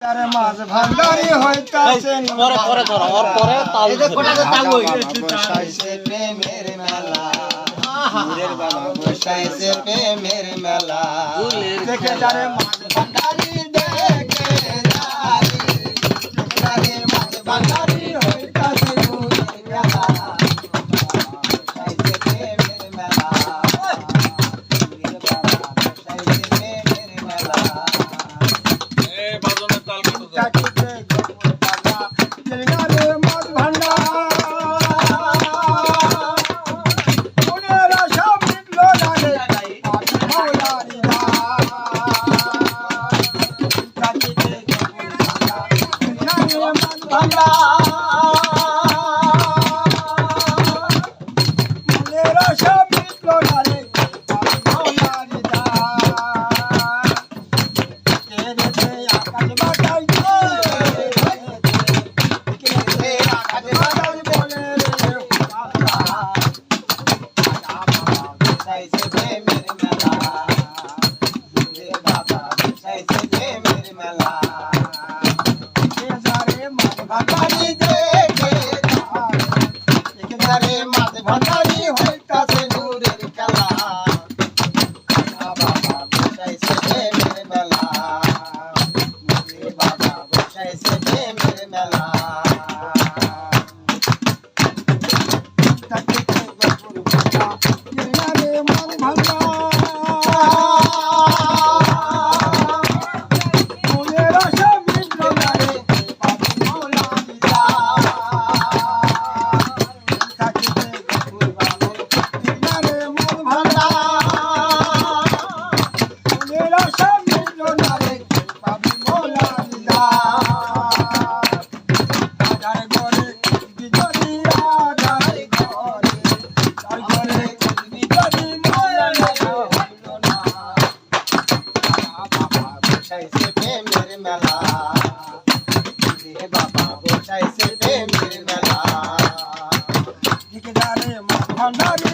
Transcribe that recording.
আরে মাছ ভান্ডারি হইতাছেন পরে পরে ধরো ওর পরে তাল এই যে কোটাতে তাবো বসাইছে প্রেমের মেলা নূরের বাবা বসাইছে প্রেমের মেলা দেখে যারে মাছ ভান্ডারি দেখে যারে মাছ ভান্ডারি হইতাছে নূরের মেলা বসাইছে প্রেমের মেলা নূরের বাবা বসাইছে প্রেমের মেলা ভান্ডারি